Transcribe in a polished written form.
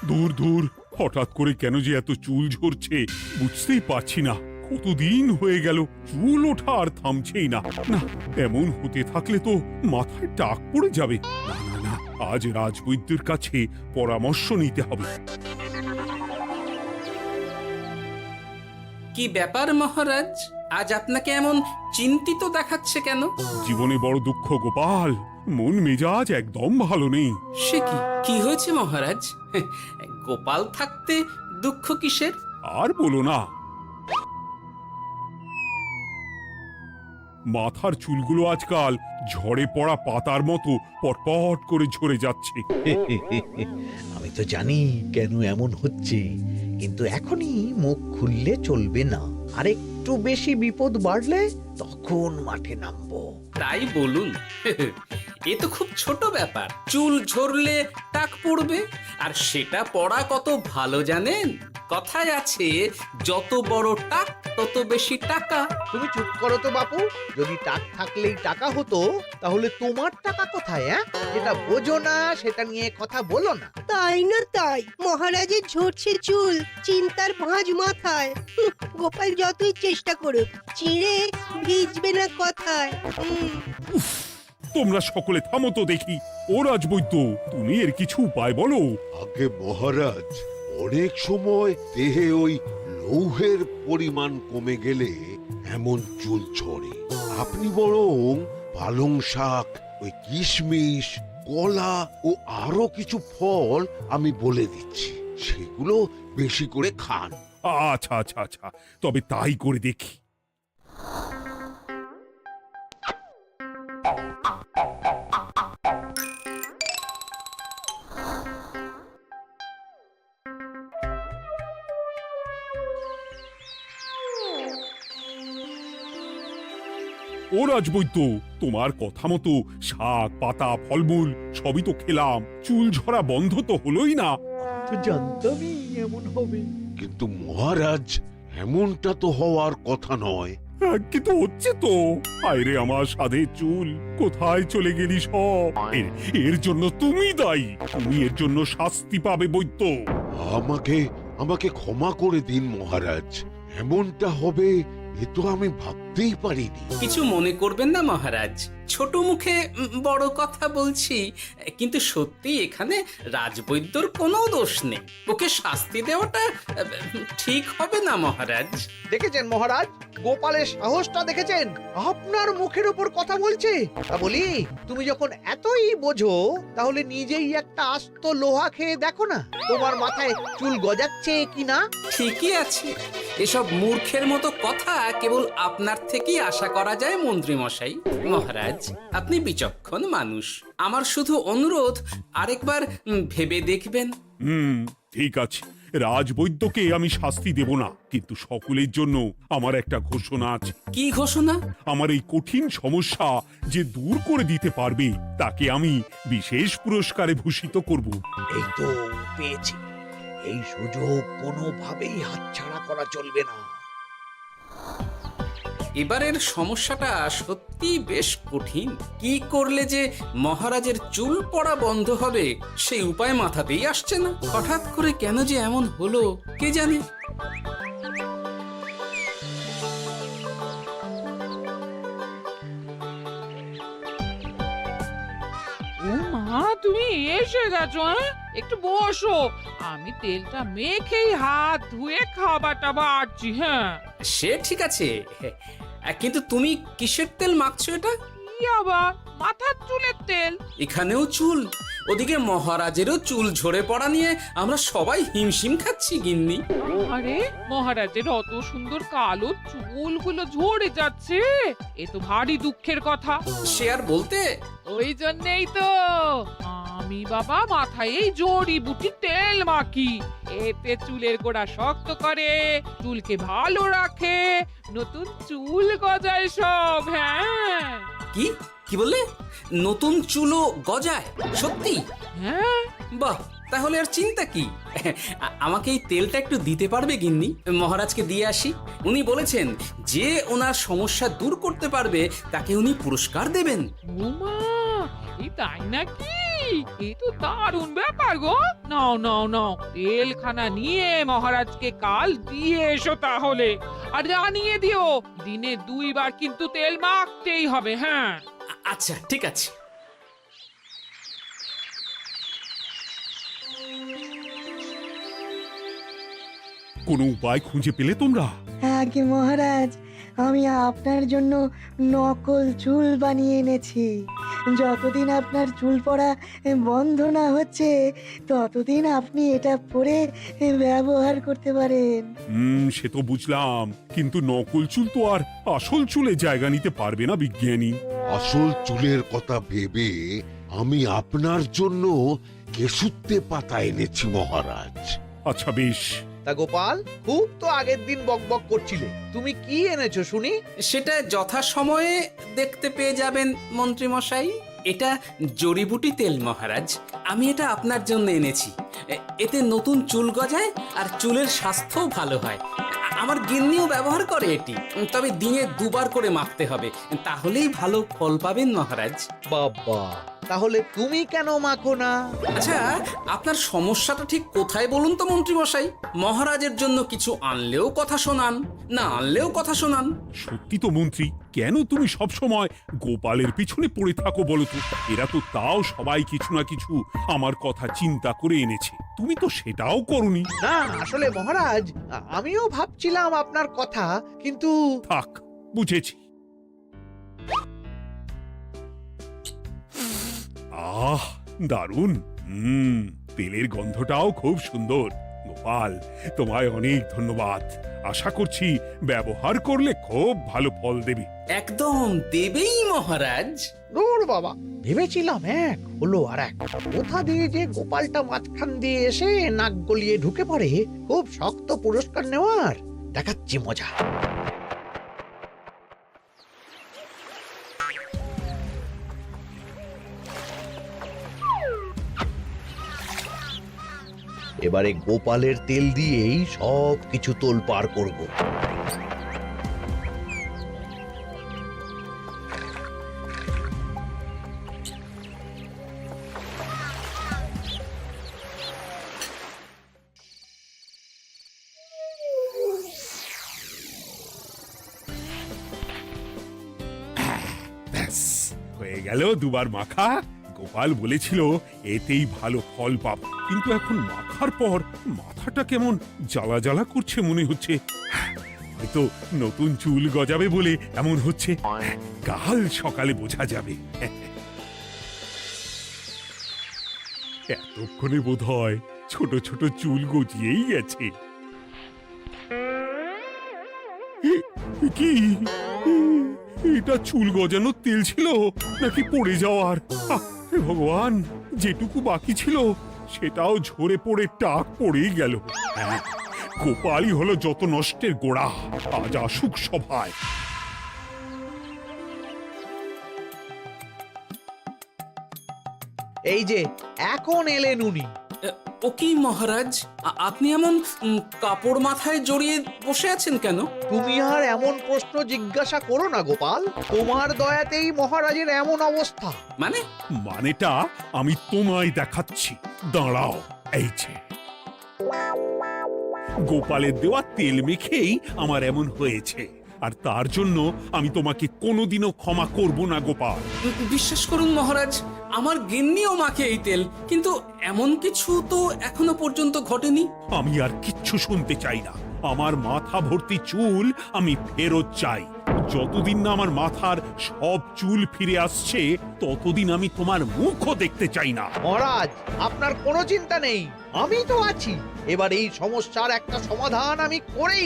দূর দূর, হঠাৎ করে কেন যে এত চুল ঝরছে বুঝতেই পারছি না। কতদিন হয়ে গেল চুল ওঠা আর থামছেই না। না, এমন হতে থাকলে তো মাথায় টাক পড়ে যাবে। না না না, আজ রাজবৈদ্যের কাছে পরামর্শ নিতে হবে। কি ব্যাপার মহারাজ, আজ আপনাকে এমন চিন্তিত দেখাচ্ছে কেন? জীবনে বড় দুঃখ গোপাল, মন মেজাজ একদম ভালো নেই। সে কি, কি হয়েছে মহারাজ? গোপাল থাকতে দুঃখ কিসের? আর বলো না, মাথার চুলগুলো আজকাল ঝড়ে পড়া পাতার মতো পটপট করে ঝরে যাচ্ছে। আমি তো জানি কেন এমন হচ্ছে, কিন্তু এখনই মুখ খুললে চলবে না। আর একটু বেশি বিপদ বাড়লে তখন মাঠে নামবো। তাই বলুন। এ তো খুব ছোট ব্যাপার, চুল ঝরলে টাক পড়বে, আর সেটা পড়া কত ভালো জানেন? কথায় আছে, যত বড় টাক তত বেশি টাকা। তুমি চুপ করো তো বাপু। যদি টাক থাকলেই টাকা হতো, তাহলে তোমার টাকা কোথায়? যেটা বোঝো না সেটা নিয়ে কথা বলো না। তাই না তাই, মহারাজের ঝরছে চুল, চিন্তার ভাঁজ মাথায়। গোপাল যতই চেষ্টা করুক, চিড়ে ভিজবে না কথায়। উফ, তোমরা সকলে থামো তো দেখি। ও রাজবৈদ্য, তুমি এর কিছু উপায় বলো। আগে মহারাজ, অনেক সময় দেহে ওই লৌহের পরিমাণ কমে গেলে এমন চুল ঝরে। আপনি বরং পালং শাক, ওই কিশমিশ, কলা ও আরো কিছু ফল আমি বলে দিচ্ছি, সেগুলো বেশি করে খান। আচ্ছা আচ্ছা আচ্ছা, তবে তাই করে দেখি। ও রাজবৈদ্য, তোমার কথা মতো শাক পাতা ফলমূল সবই তো খেলাম, চুল ঝরা বন্ধ তো হলোই না। তো জানতামই এমন হবে। কিন্তু মহারাজ, এমনটা তো হওয়ার কথা নয়। কিন্তু হচ্ছে তো। আরে আমার সাধের চুল, কোথায় চলে গেলি সব? এর জন্য তুমি দায়ী। তুমি এর জন্য শাস্তি পাবে বৈদ্য। আমাকে আমাকে ক্ষমা করে দিন মহারাজ, এমনটা হবে এ তো আমি ভাবতেই পারিনি। কিছু মনে করবেন না মহারাজ, ছোট মুখে বড় কথা বলছি, কিন্তু সত্যি এখানে রাজবৈদ্যর কোনো দোষ নেই। ওকে শাস্তি দেওয়াটা ঠিক হবে না মহারাজ। দেখেছেন মহারাজ, গোপালের সাহসটা দেখেছেন? আপনার মুখের উপর কথা বলছে। তা বলি, তুমি যখন এতই বোঝো, তাহলে নিজেই একটা আস্ত লোহা খেয়ে দেখো না, তোমার মাথায় চুল গজাচ্ছে কিনা। ঠিকই আছে, এসব মূর্খের মতো কথা কেবল আপনার থেকেই আশা করা যায় মন্ত্রী মশাই। মহারাজ, আপনি বিচক্ষণ মানুষ, আমার শুধু অনুরোধ, আরেকবার ভেবে দেখবেন। ঠিক আছে, রাজবৈদ্যকে আমি শাস্তি দেব না, কিন্তু সকলের জন্য আমার একটা ঘোষণা আছে। কি ঘোষণা? আমার এই কঠিন সমস্যা যে দূর করে দিতে পারবে, তাকে আমি বিশেষ পুরস্কারে ভূষিত করব। এই তো পেয়েছি, এই সুযোগ কোনোভাবেই হাতছাড়া করা চলবে না। এবারের সমস্যাটা সত্যি বেশ কঠিন। কি করলে যে মহারাজের চুল পড়া বন্ধ হবে সেই উপায় মাথাতেই আসছে না। হঠাৎ করে কেন যে এমন হলো কে জানে। ও মা, তুমি এসে গেছো? একটু বসো, আমি তেলটা মেখেই হাত ধুয়ে খাবারটা বাড়ছি। হ্যাঁ, সে ঠিক আছে, কিন্তু তুমি কিসের তেল মাখছো এটা? কি আবার মাথার চুলের তেল? এখানেও চুল, ওদিকে মহারাজেরও চুল ঝরে পড়া নিয়ে আমরা সবাই হিমশিম খাচ্ছি গিন্নি। আরে, মহারাজের অত সুন্দর কালো চুলগুলো ঝরে যাচ্ছে, এ তো ভারী দুঃখের কথা। সে আর বলতে। ওই জন্যই তো আমি বাবা মাথায় এই জড়িবুটি তেল মাখি। এতে চুলের গোড়া শক্ত করে, চুলকে ভালো রাখে, নতুন চুল গজায় সব। হ্যাঁ। কি কি বললে? নতুন চুলও গজায়? সত্যি? হ্যাঁ। বাহ, তাহলে আর চিন্তা কি? আমাকে এই তেলটা একটু দিতে পারবে গিন্নি? মহারাজকে দিয়ে আসি। উনি বলেছেন যে ওনার সমস্যা দূর করতে পারবে তাকে উনি পুরস্কার দেবেন। উমা, এই তাই নাকি? এ তো দারুণ ব্যাপার গো। নাও নাও নাও, তেলখানা নিয়ে মহারাজকে কাল দিয়ে এসো তাহলে। আর জানিয়ে দিও, দিনে 2 বার কিন্তু তেল মাখতেই হবে। হ্যাঁ, আচ্ছা ঠিক আছে। কোনো উপায় খুঁজে পেলে তোমরা? আগে মহারাজ, আমি আপনার জন্য নকল চুল বানিয়ে এনেছি। যতদিন আপনার চুল পড়া বন্ধ না হচ্ছে ততদিন আপনি এটা পরে ব্যবহার করতে পারেন। সে তো বুঝলাম, কিন্তু নকল চুল তো আর আসল চুলে জায়গা নিতে পারবে না বিজ্ঞানী। আসল চুলের কথা ভেবে আমি আপনার জন্য কেশুত্তে পাতা এনেছি মহারাজ। আচ্ছা বেশ। তা গোপাল, খুব তো আগের দিন বকবক করছিলে, তুমি কি এনেছো শুনি? সেটা যথাসময়ে দেখতে পেয়ে যাবেন মন্ত্রী মশাই। এটা জড়িবুটি তেল মহারাজ। আমি এটা আপনার জন্য এনেছি। এতে নতুন চুল গজায় আর চুলের স্বাস্থ্যও ভালো হয়। আমার গিন্নিও ব্যবহার করে এটি, তবে দিনে 2 বার করে মাখতে হবে, তাহলেই ভালো ফল পাবেন মহারাজ। বাবা, তাহলে তুমি কেন মাখো না? আচ্ছা, আপনার সমস্যাটা ঠিক কোথায় বলুন তো মন্ত্রী মশাই? মহারাজের জন্য কিছু আনলেও কথা শোনান, না আনলেও কথা শোনান। সত্যি তো মন্ত্রী, কেন তুমি সব সময় গোপালের পিছনে পড়ে থাকো বলো তো? এরা তো তাও সবাই কিছু না কিছু আমার কথা চিন্তা করে এনেছে, তুমি তো সেটাও করনি। না, আসলে মহারাজ, আমিও ভাবছিলাম আপনার কথা, কিন্তু থাক, বুঝেছি। আহ, দারুণ। তেলের গন্ধটাও খুব সুন্দর। গোপাল, তোমায় অনেক ধন্যবাদ। আশা করছি ব্যবহার করলে খুব ভালো ফল দেবে। একদম দেবেই মহারাজ। দূর বাবা, ভেবেছিলাম এক হলো আর এক। কোথা দিয়ে যে গোপালটা মাঝখান দিয়ে এসে নাক গলিয়ে ঢুকে পড়ে, খুব শক্ত পুরস্কার নেওয়ার। দেখাচ্ছি মজা। এবারে গোপালের তেল দিয়েই সব কিছু তোলপাড় করব। ব্যাস, হয়ে গেল 2 বার মাখা। গোপাল বলেছিল এতেই ভালো ফল পাবো, কিন্তু এখন মাখার পর মাথাটা কেমন জ্বালা জ্বালা করছে মনে হচ্ছে। হয়তো নতুন চুল গজাবে বলে এমন হচ্ছে। কাল সকালে বোঝা যাবে। এতক্ষণে বোধ হয় ছোট ছোট চুল গজিয়েই গেছে। কি এটা চুল গজানোর তেল ছিল নাকি পড়ে যাওয়ার? হে ভগবান, যেটুকু বাকি ছিল সেটাও ঝরে পড়ে টাক পড়েই গেল। গোপালই হলো যত নষ্টের গোড়া। আজ আসুক সভায়। এই যে এখন এলেন উনি। ও কি মহারাজ, আপনি এমন কাপড় মাথায় জড়িয়ে বসে আছেন কেন? তুমি আর এমন প্রশ্ন জিজ্ঞাসা করো না গোপাল, তোমার দয়াতেই মহারাজের এমন অবস্থা। মানেটা আমি তোমায় দেখাচ্ছি, দাঁড়াও। এই যে গোপালের দেওয়া তেল মেখেই আমার এমন হয়েছে, আর তার জন্য আমি তোমাকে কোনোদিনও ক্ষমা করব না গোপাল। বিশ্বাস করুন মহারাজ, আমার গিন্নিও মাখে এই তেল, কিন্তু এমন কিছু তো এখনো পর্যন্ত ঘটেনি। আমি আর কিচ্ছু শুনতে চাই না। আমার মাথা ভর্তি চুল আমি ফেরত চাই। যতদিন না আমার মাথার সব চুল ফিরে আসছে ততদিন আমি তোমার মুখও দেখতে চাই না। মহারাজ, আপনার কোনো চিন্তা নেই, আমি তো আছি। এবার এই সমস্যার একটা সমাধান আমি করেই